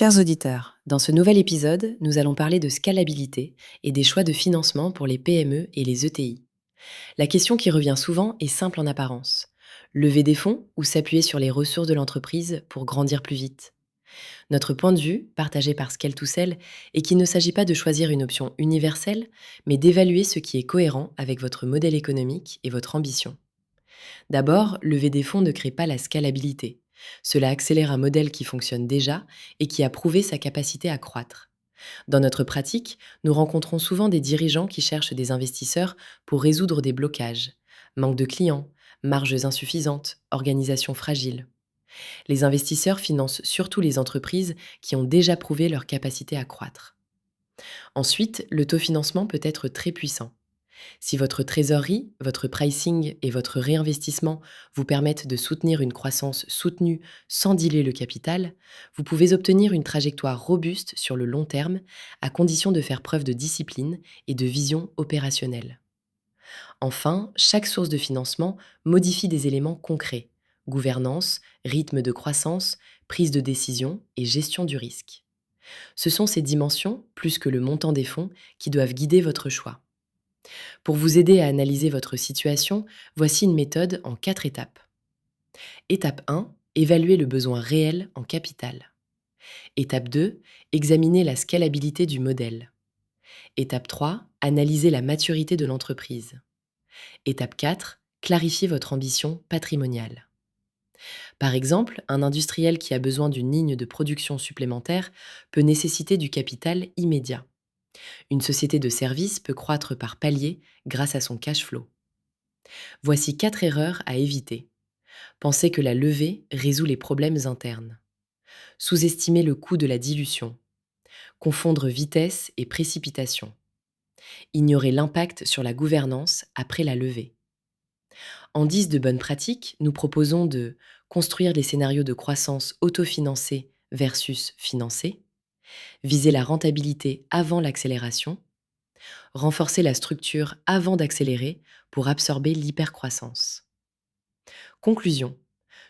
Chers auditeurs, dans ce nouvel épisode, nous allons parler de scalabilité et des choix de financement pour les PME et les ETI. La question qui revient souvent est simple en apparence. Lever des fonds ou s'appuyer sur les ressources de l'entreprise pour grandir plus vite? Notre point de vue, partagé par Scale to Sell, est qu'il ne s'agit pas de choisir une option universelle, mais d'évaluer ce qui est cohérent avec votre modèle économique et votre ambition. D'abord, lever des fonds ne crée pas la scalabilité. Cela accélère un modèle qui fonctionne déjà et qui a prouvé sa capacité à croître. Dans notre pratique, nous rencontrons souvent des dirigeants qui cherchent des investisseurs pour résoudre des blocages. Manque de clients, marges insuffisantes, organisation fragile. Les investisseurs financent surtout les entreprises qui ont déjà prouvé leur capacité à croître. Ensuite, le taux financement peut être très puissant. Si votre trésorerie, votre pricing et votre réinvestissement vous permettent de soutenir une croissance soutenue sans diluer le capital, vous pouvez obtenir une trajectoire robuste sur le long terme, à condition de faire preuve de discipline et de vision opérationnelle. Enfin, chaque source de financement modifie des éléments concrets: gouvernance, rythme de croissance, prise de décision et gestion du risque. Ce sont ces dimensions, plus que le montant des fonds, qui doivent guider votre choix. Pour vous aider à analyser votre situation, voici une méthode en 4 étapes. Étape 1, évaluer le besoin réel en capital. Étape 2, examiner la scalabilité du modèle. Étape 3, analyser la maturité de l'entreprise. Étape 4, clarifier votre ambition patrimoniale. Par exemple, un industriel qui a besoin d'une ligne de production supplémentaire peut nécessiter du capital immédiat. Une société de services peut croître par palier grâce à son cash flow. Voici 4 erreurs à éviter. Pensez que la levée résout les problèmes internes. Sous-estimer le coût de la dilution. Confondre vitesse et précipitation. Ignorer l'impact sur la gouvernance après la levée. En 10 de bonnes pratiques, nous proposons de construire des scénarios de croissance autofinancés versus financés, viser la rentabilité avant l'accélération, renforcer la structure avant d'accélérer pour absorber l'hypercroissance. Conclusion.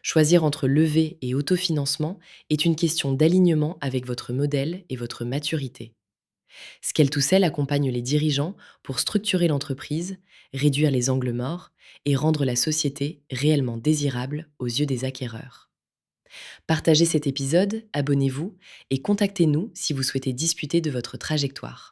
Choisir entre levée et autofinancement est une question d'alignement avec votre modèle et votre maturité. Scale2Sell accompagne les dirigeants pour structurer l'entreprise, réduire les angles morts et rendre la société réellement désirable aux yeux des acquéreurs. Partagez cet épisode, abonnez-vous et contactez-nous si vous souhaitez discuter de votre trajectoire.